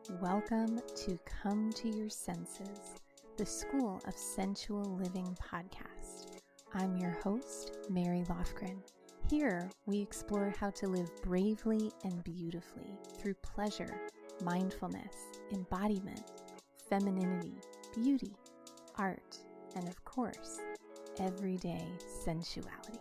Welcome to Come to Your Senses, the School of Sensual Living podcast. I'm your host, Mary Lofgren. Here, we explore how to live bravely and beautifully through pleasure, mindfulness, embodiment, femininity, beauty, art, and of course, everyday sensuality.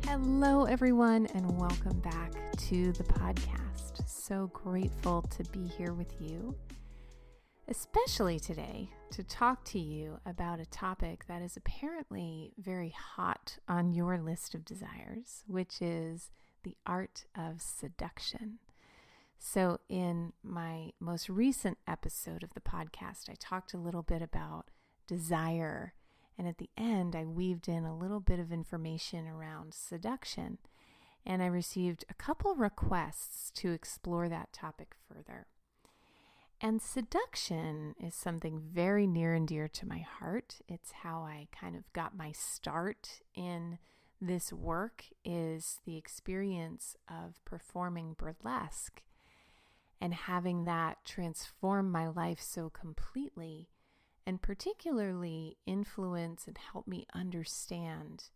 Hello, everyone, and welcome back to the podcast. So grateful to be here with you, especially today to talk to you about a topic that is apparently very hot on your list of desires, which is the art of seduction. So in my most recent episode of the podcast, I talked a little bit about desire. And at the end, I weaved in a little bit of information around seduction, and I received a couple requests to explore that topic further. And seduction is something very near and dear to my heart. It's how I kind of got my start in this work, is the experience of performing burlesque and having that transform my life so completely, and particularly influence and help me understand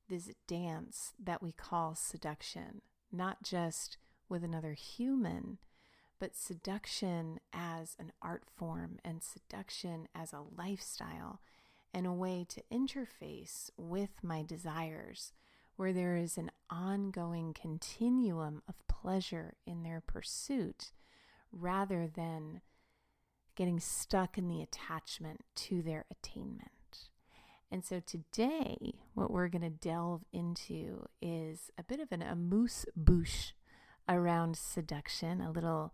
this dance that we call seduction, not just with another human, but seduction as an art form and seduction as a lifestyle and a way to interface with my desires, where there is an ongoing continuum of pleasure in their pursuit rather than getting stuck in the attachment to their attainment. And so today, what we're going to delve into is a bit of an amuse-bouche around seduction, a little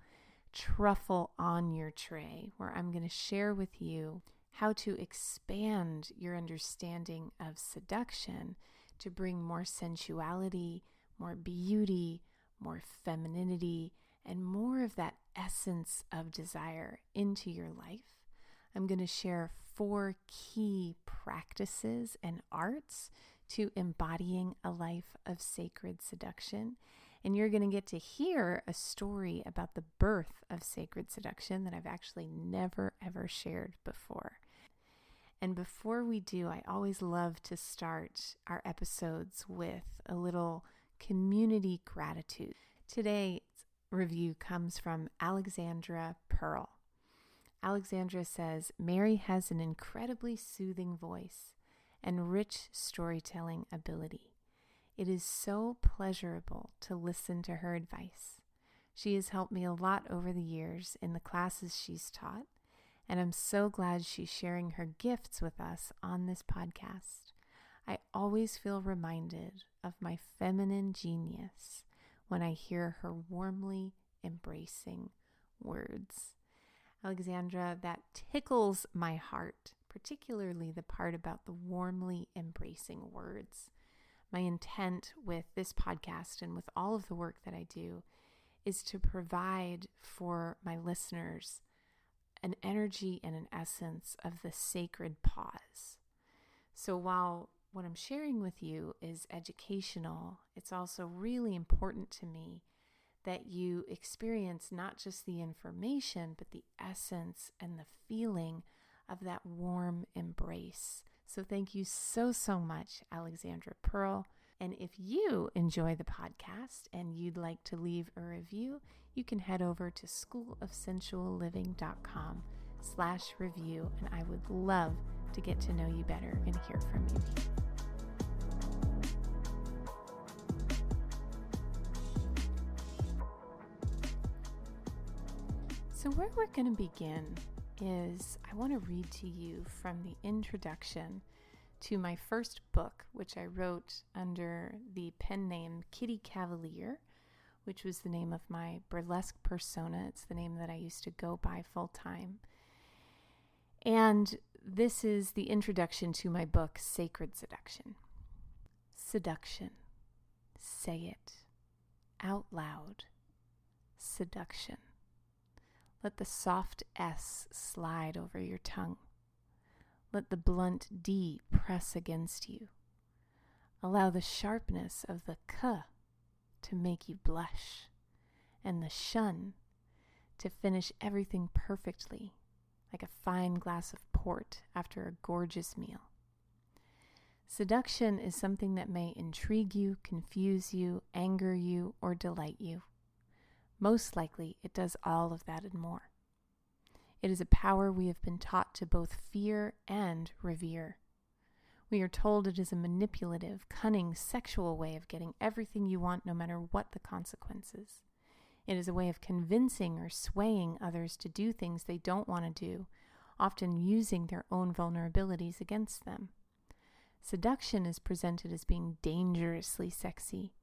truffle on your tray, where I'm going to share with you how to expand your understanding of seduction to bring more sensuality, more beauty, more femininity, and more of that essence of desire into your life. I'm going to share 4 key practices and arts to embodying a life of sacred seduction. And you're going to get to hear a story about the birth of sacred seduction that I've actually never ever shared before. And before we do, I always love to start our episodes with a little community gratitude. Today's review comes from Alexandra Pearl. Alexandra says, Mary has an incredibly soothing voice and rich storytelling ability. It is so pleasurable to listen to her advice. She has helped me a lot over the years in the classes she's taught, and I'm so glad she's sharing her gifts with us on this podcast. I always feel reminded of my feminine genius when I hear her warmly embracing words. Alexandra, that tickles my heart, particularly the part about the warmly embracing words. My intent with this podcast and with all of the work that I do is to provide for my listeners an energy and an essence of the sacred pause. So while what I'm sharing with you is educational, it's also really important to me that you experience not just the information, but the essence and the feeling of that warm embrace. So thank you so, so much, Alexandra Pearl. And if you enjoy the podcast and you'd like to leave a review, you can head over to schoolofsensualliving.com/review, and I would love to get to know you better and hear from you. So where we're going to begin is I want to read to you from the introduction to my first book, which I wrote under the pen name Kitty Cavalier, which was the name of my burlesque persona. It's the name that I used to go by full time. And this is the introduction to my book, Sacred Seduction. Seduction. Say it out loud. Seduction. Let the soft S slide over your tongue. Let the blunt D press against you. Allow the sharpness of the K to make you blush, and the shun to finish everything perfectly, like a fine glass of port after a gorgeous meal. Seduction is something that may intrigue you, confuse you, anger you, or delight you. Most likely, it does all of that and more. It is a power we have been taught to both fear and revere. We are told it is a manipulative, cunning, sexual way of getting everything you want no matter what the consequences. It is a way of convincing or swaying others to do things they don't want to do, often using their own vulnerabilities against them. Seduction is presented as being dangerously sexy,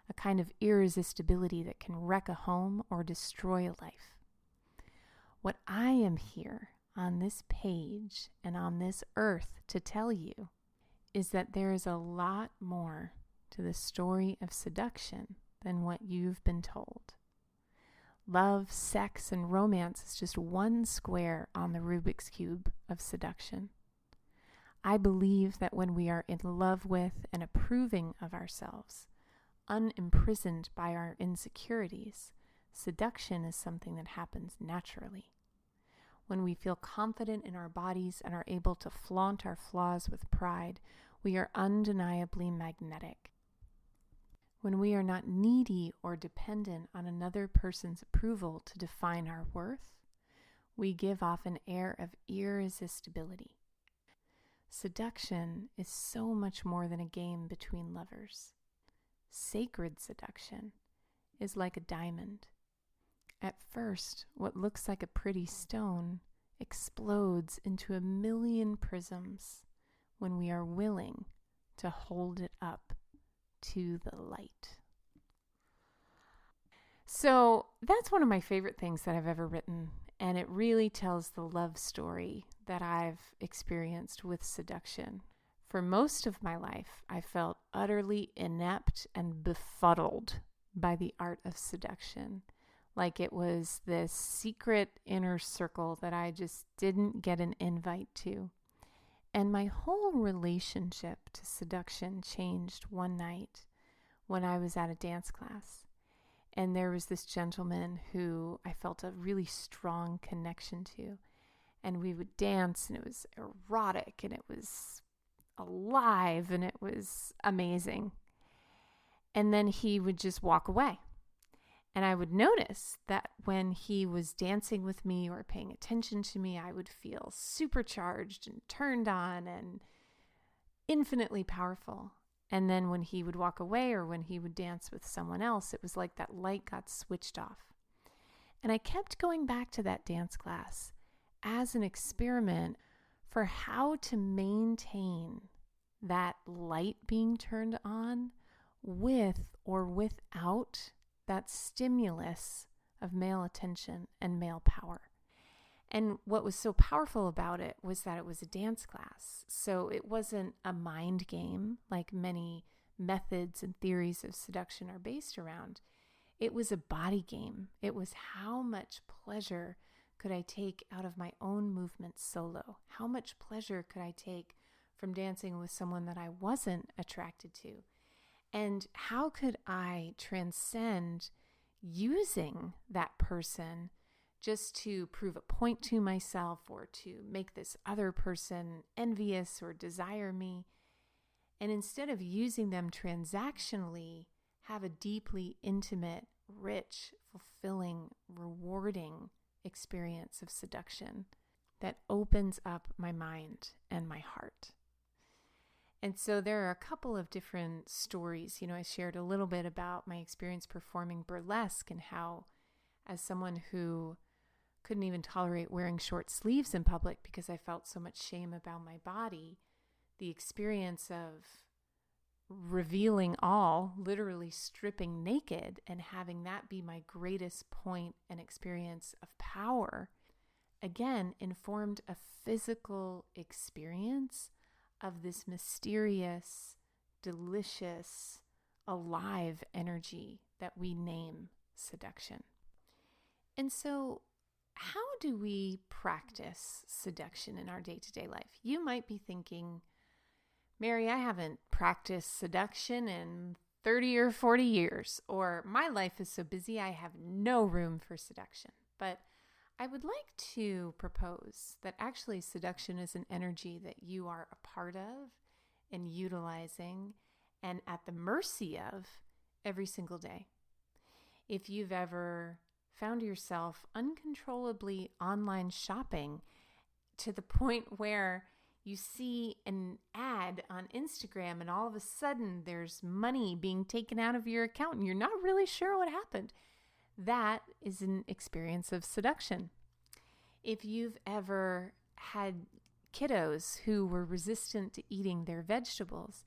a kind of irresistibility that can wreck a home or destroy a life. What I am here on this page and on this earth to tell you is that there is a lot more to the story of seduction than what you've been told. Love, sex, and romance is just one square on the Rubik's Cube of seduction. I believe that when we are in love with and approving of ourselves, unimprisoned by our insecurities, seduction is something that happens naturally. When we feel confident in our bodies and are able to flaunt our flaws with pride, we are undeniably magnetic. When we are not needy or dependent on another person's approval to define our worth, we give off an air of irresistibility. Seduction is so much more than a game between lovers. Sacred seduction is like a diamond. At first, what looks like a pretty stone explodes into 1,000,000 prisms when we are willing to hold it up to the light. So that's one of my favorite things that I've ever written, and it really tells the love story that I've experienced with seduction. For most of my life, I felt utterly inept and befuddled by the art of seduction, like it was this secret inner circle that I just didn't get an invite to. And my whole relationship to seduction changed one night when I was at a dance class. And there was this gentleman who I felt a really strong connection to. And we would dance, and it was erotic, and it was alive, and it was amazing. And then he would just walk away. And I would notice that when he was dancing with me or paying attention to me, I would feel supercharged and turned on and infinitely powerful. And then when he would walk away or when he would dance with someone else, it was like that light got switched off. And I kept going back to that dance class as an experiment for how to maintain that light being turned on with or without that stimulus of male attention and male power. And what was so powerful about it was that it was a dance class. So it wasn't a mind game like many methods and theories of seduction are based around. It was a body game. It was how much pleasure could I take out of my own movement solo? How much pleasure could I take from dancing with someone that I wasn't attracted to? And how could I transcend using that person just to prove a point to myself or to make this other person envious or desire me? And instead of using them transactionally, have a deeply intimate, rich, fulfilling, rewarding experience of seduction that opens up my mind and my heart. And so there are a couple of different stories. I shared a little bit about my experience performing burlesque and how, as someone who couldn't even tolerate wearing short sleeves in public because I felt so much shame about my body, the experience of revealing all, literally stripping naked, and having that be my greatest point and experience of power, again, informed a physical experience of this mysterious, delicious, alive energy that we name seduction. And so, how do we practice seduction in our day-to-day life? You might be thinking, Mary, I haven't practiced seduction in 30 or 40 years, or my life is so busy I have no room for seduction. But I would like to propose that actually seduction is an energy that you are a part of and utilizing and at the mercy of every single day. If you've ever found yourself uncontrollably online shopping to the point where you see an ad on Instagram and all of a sudden there's money being taken out of your account and you're not really sure what happened, that is an experience of seduction. If you've ever had kiddos who were resistant to eating their vegetables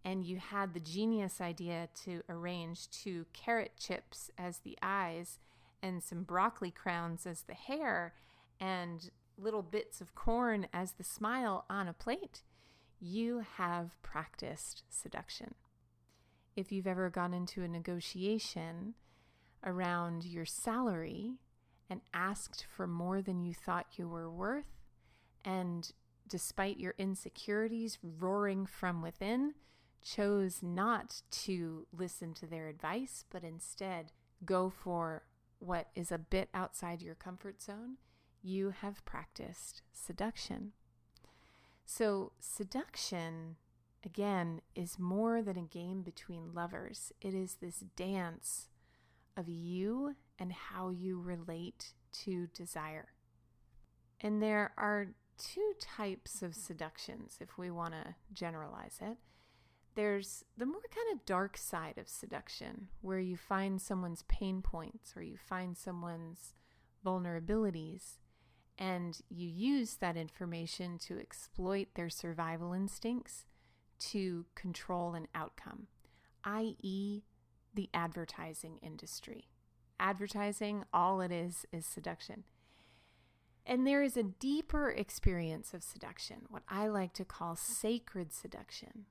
and you had the genius idea to arrange 2 carrot chips as the eyes and some broccoli crowns as the hair and little bits of corn as the smile on a plate, you have practiced seduction. If you've ever gone into a negotiation around your salary and asked for more than you thought you were worth, and despite your insecurities roaring from within, chose not to listen to their advice, but instead go for what is a bit outside your comfort zone, you have practiced seduction. So seduction, again, is more than a game between lovers. It is this dance of you and how you relate to desire. And there are 2 types of seductions, if we want to generalize it. There's the more kind of dark side of seduction, where you find someone's pain points or you find someone's vulnerabilities, and you use that information to exploit their survival instincts to control an outcome, i.e., the advertising industry. Advertising, all it is seduction. And there is a deeper experience of seduction, what I like to call sacred seduction,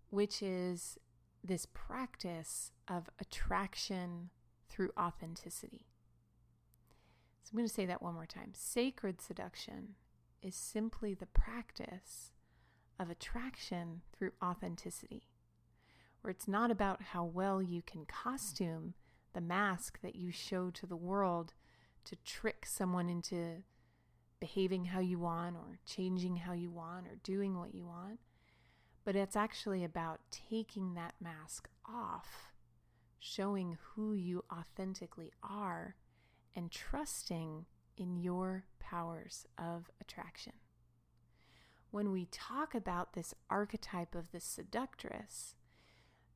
which is this practice of attraction through authenticity. So I'm going to say that one more time. Sacred seduction is simply the practice of attraction through authenticity, where it's not about how well you can costume the mask that you show to the world to trick someone into behaving how you want or changing how you want or doing what you want. But it's actually about taking that mask off, showing who you authentically are, and trusting in your powers of attraction. When we talk about this archetype of the seductress,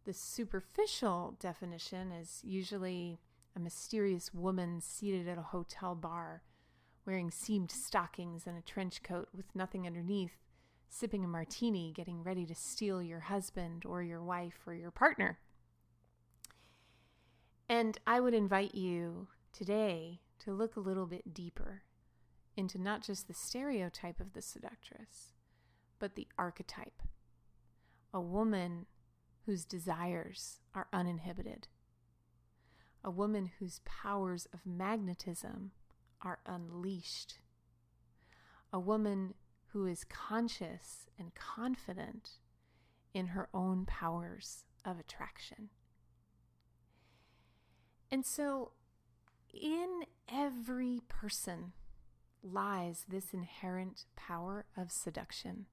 the superficial definition is usually a mysterious woman seated at a hotel bar, wearing seamed stockings and a trench coat with nothing underneath, sipping a martini, getting ready to steal your husband or your wife or your partner. And I would invite you today to look a little bit deeper into not just the stereotype of the seductress, but the archetype. A woman whose desires are uninhibited. A woman whose powers of magnetism are unleashed. A woman who is conscious and confident in her own powers of attraction. And so in every person lies this inherent power of seduction.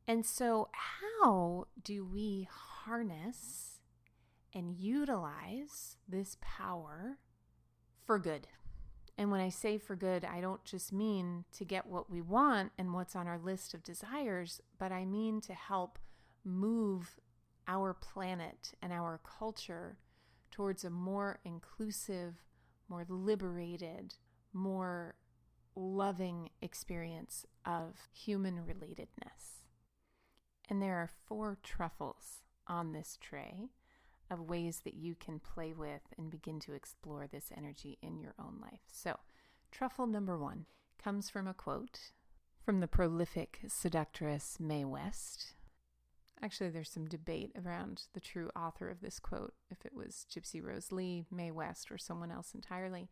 And so how do we harness and utilize this power for good? And when I say for good, I don't just mean to get what we want and what's on our list of desires, but I mean to help move our planet and our culture towards a more inclusive, more liberated, more loving experience of human relatedness. And there are 4 truffles on this tray of ways that you can play with and begin to explore this energy in your own life. So, truffle number 1 comes from a quote from the prolific seductress Mae West. Actually, there's some debate around the true author of this quote, if it was Gypsy Rose Lee, Mae West, or someone else entirely.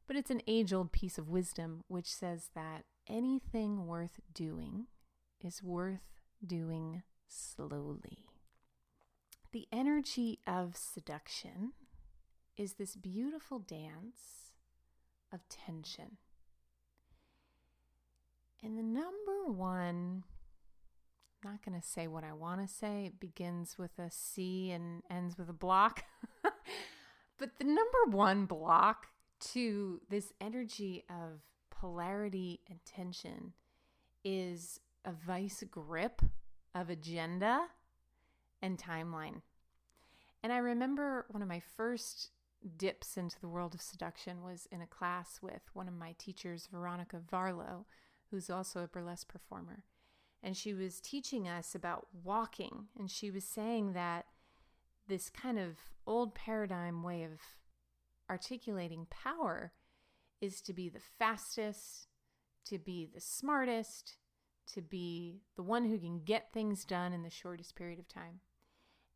But it's an age-old piece of wisdom which says that anything worth doing is worth doing slowly. The energy of seduction is this beautiful dance of tension. And the number one, I'm not going to say what I want to say. It begins with a C and ends with a block. But the number one block to this energy of polarity and tension is a vice grip of agenda and timeline. And I remember one of my first dips into the world of seduction was in a class with one of my teachers, Veronica Varlow, who's also a burlesque performer. And she was teaching us about walking. And she was saying that this kind of old paradigm way of articulating power is to be the fastest, to be the smartest, to be the one who can get things done in the shortest period of time.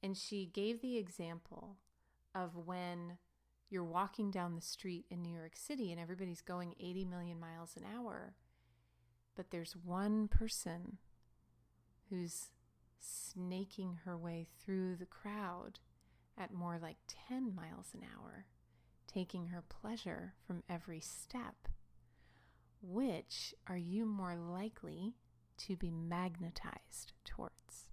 And she gave the example of when you're walking down the street in New York City and everybody's going 80 million miles an hour, but there's one person who's snaking her way through the crowd at more like 10 miles an hour, taking her pleasure from every step. Which are you more likely to be magnetized towards?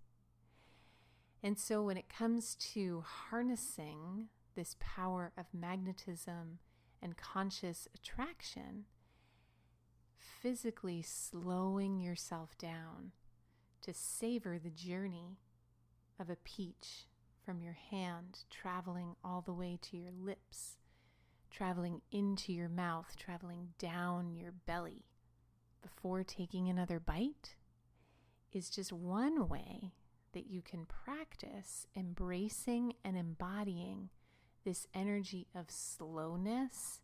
And so when it comes to harnessing this power of magnetism and conscious attraction, physically slowing yourself down to savor the journey of a peach from your hand, traveling all the way to your lips, traveling into your mouth, traveling down your belly before taking another bite, is just one way that you can practice embracing and embodying this energy of slowness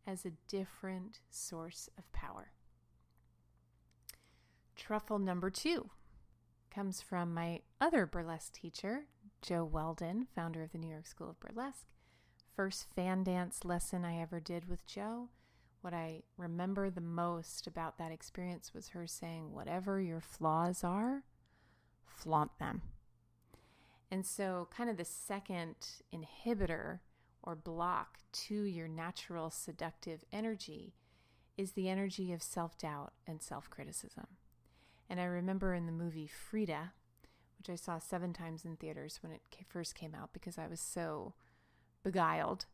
as a different source of power. Truffle number 2 comes from my other burlesque teacher, Joe Weldon, founder of the New York School of Burlesque. First fan dance lesson I ever did with Joe. What I remember the most about that experience was her saying, whatever your flaws are, flaunt them. And so kind of the second inhibitor or block to your natural seductive energy is the energy of self-doubt and self-criticism. And I remember in the movie Frida, which I saw 7 times in theaters when it first came out because I was so beguiled,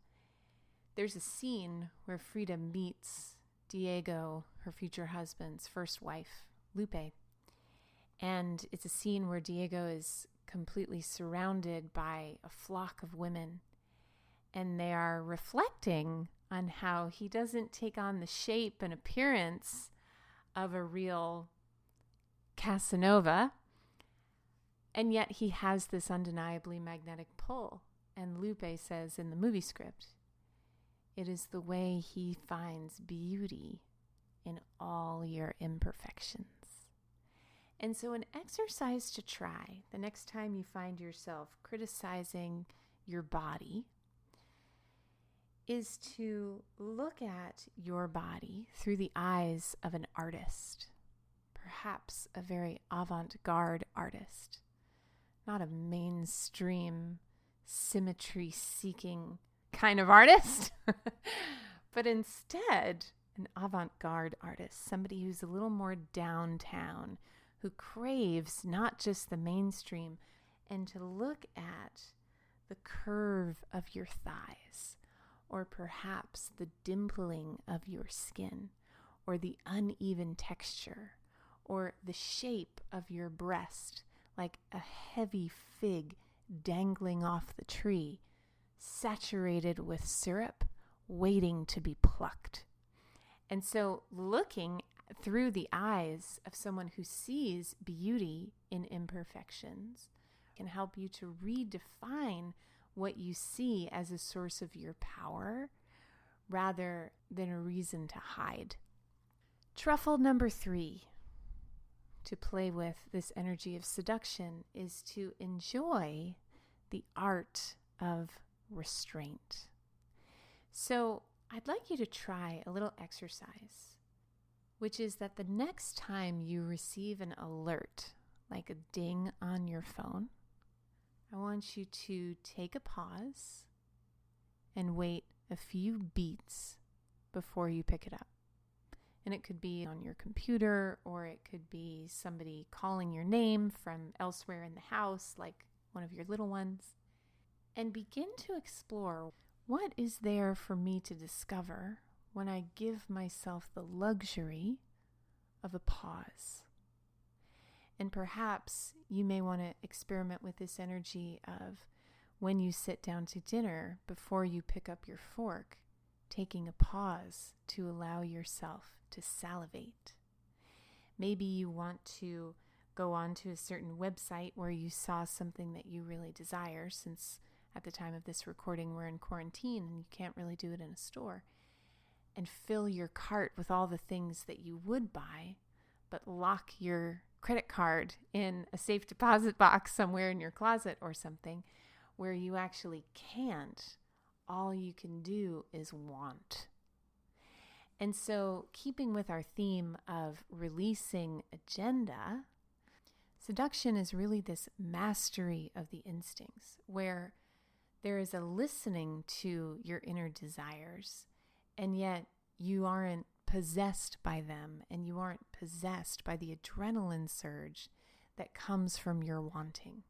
there's a scene where Frida meets Diego, her future husband's first wife, Lupe. And it's a scene where Diego is completely surrounded by a flock of women. And they are reflecting on how he doesn't take on the shape and appearance of a real Casanova. And yet he has this undeniably magnetic pull. And Lupe says in the movie script, it is the way he finds beauty in all your imperfections. And so an exercise to try the next time you find yourself criticizing your body is to look at your body through the eyes of an artist, perhaps a very avant-garde artist, not a mainstream symmetry-seeking kind of artist, but instead an avant-garde artist, somebody who's a little more downtown, who craves not just the mainstream, and to look at the curve of your thighs, or perhaps the dimpling of your skin, or the uneven texture, or the shape of your breast, like a heavy fig dangling off the tree, saturated with syrup, waiting to be plucked. And so looking through the eyes of someone who sees beauty in imperfections can help you to redefine what you see as a source of your power rather than a reason to hide. Truffle number 3 to play with this energy of seduction is to enjoy the art of restraint. So I'd like you to try a little exercise, which is that the next time you receive an alert, like a ding on your phone, I want you to take a pause and wait a few beats before you pick it up. And it could be on your computer, or it could be somebody calling your name from elsewhere in the house, like one of your little ones. And begin to explore, what is there for me to discover when I give myself the luxury of a pause? And perhaps you may want to experiment with this energy of when you sit down to dinner, before you pick up your fork, taking a pause to allow yourself to salivate. Maybe you want to go on to a certain website where you saw something that you really desire, since at the time of this recording we're in quarantine and you can't really do it in a store, and fill your cart with all the things that you would buy, but lock your credit card in a safe deposit box somewhere in your closet or something where you actually can't. All you can do is want. And so, keeping with our theme of releasing agenda, seduction is really this mastery of the instincts, where there is a listening to your inner desires, and yet you aren't possessed by them, and you aren't possessed by the adrenaline surge that comes from your wanting.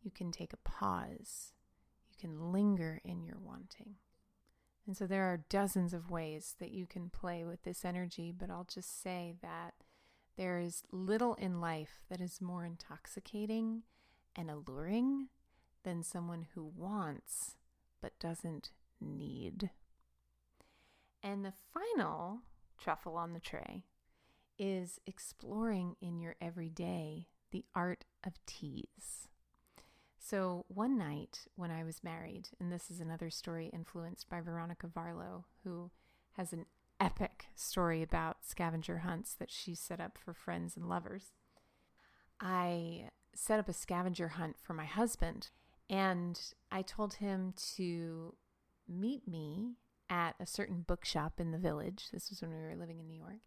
You can take a pause. You can linger in your wanting. And so there are dozens of ways that you can play with this energy, but I'll just say that there is little in life that is more intoxicating and alluring than someone who wants but doesn't need. And the final truffle on the tray is exploring in your everyday the art of tease. So one night when I was married, and this is another story influenced by Veronica Varlow, who has an epic story about scavenger hunts that she set up for friends and lovers. I set up a scavenger hunt for my husband, and I told him to meet me at a certain bookshop in the village. This was when we were living in New York.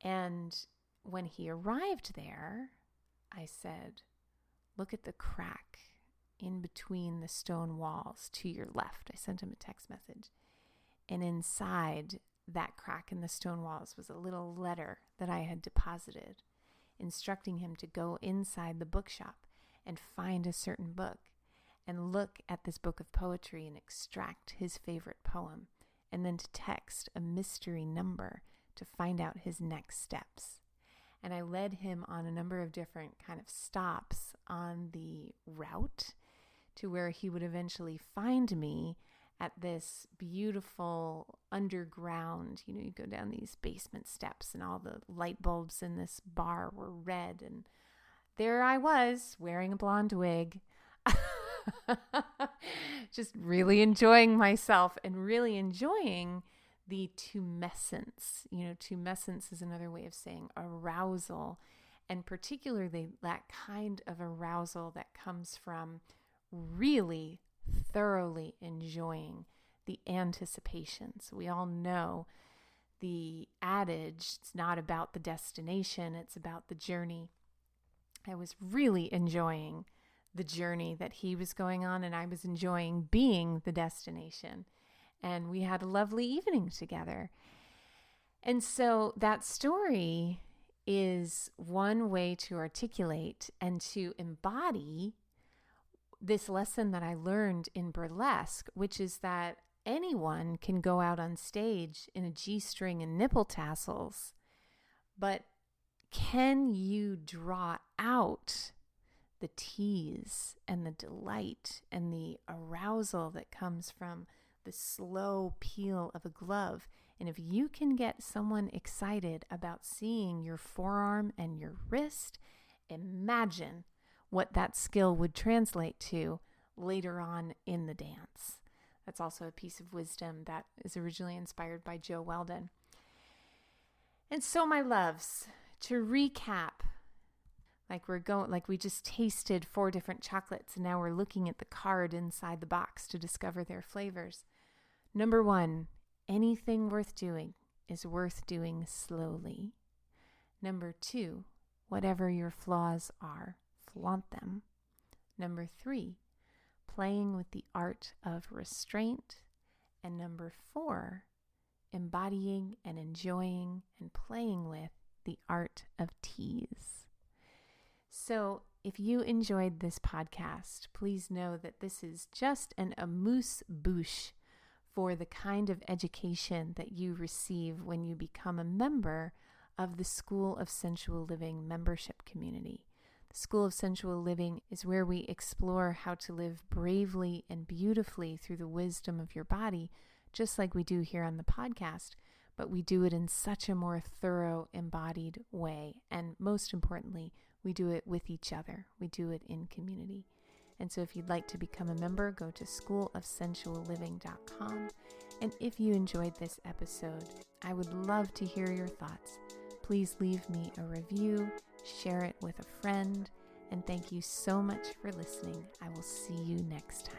And when he arrived there, I said, "Look at the crack in between the stone walls to your left." I sent him a text message. And inside that crack in the stone walls was a little letter that I had deposited, instructing him to go inside the bookshop and find a certain book and look at this book of poetry and extract his favorite poem, and then to text a mystery number to find out his next steps. And I led him on a number of different kind of stops on the route to where he would eventually find me at this beautiful underground, you go down these basement steps, and all the light bulbs in this bar were red. And there I was wearing a blonde wig, just really enjoying myself and really enjoying the tumescence. Tumescence is another way of saying arousal, and particularly that kind of arousal that comes from really thoroughly enjoying the anticipation. So we all know the adage, it's not about the destination, it's about the journey. I was really enjoying the journey that he was going on, and I was enjoying being the destination. And we had a lovely evening together. And so that story is one way to articulate and to embody this lesson that I learned in burlesque, which is that anyone can go out on stage in a G-string and nipple tassels, but can you draw out the tease and the delight and the arousal that comes from the slow peel of a glove? And if you can get someone excited about seeing your forearm and your wrist, imagine what that skill would translate to later on in the dance. That's also a piece of wisdom that is originally inspired by Joe Weldon. And so, my loves, to recap, like we just tasted 4 different chocolates, and now we're looking at the card inside the box to discover their flavors. Number 1, anything worth doing is worth doing slowly. Number 2, whatever your flaws are, flaunt them. Number 3, playing with the art of restraint. And number 4, embodying and enjoying and playing with the art of tease. So if you enjoyed this podcast, please know that this is just an amuse-bouche for the kind of education that you receive when you become a member of the School of Sensual Living membership community. The School of Sensual Living is where we explore how to live bravely and beautifully through the wisdom of your body, just like we do here on the podcast, but we do it in such a more thorough, embodied way. And most importantly, we do it with each other. We do it in community. And so if you'd like to become a member, go to schoolofsensualliving.com. And if you enjoyed this episode, I would love to hear your thoughts. Please leave me a review, share it with a friend, and thank you so much for listening. I will see you next time.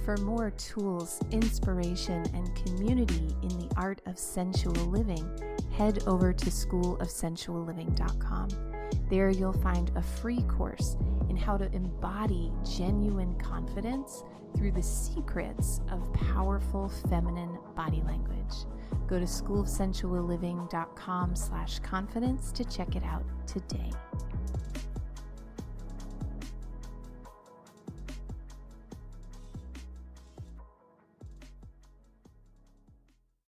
For more tools, inspiration, and community in the art of sensual living, head over to schoolofsensualliving.com. There you'll find a free course in how to embody genuine confidence through the secrets of powerful feminine body language. Go to schoolofsensualliving.com/confidence to check it out today.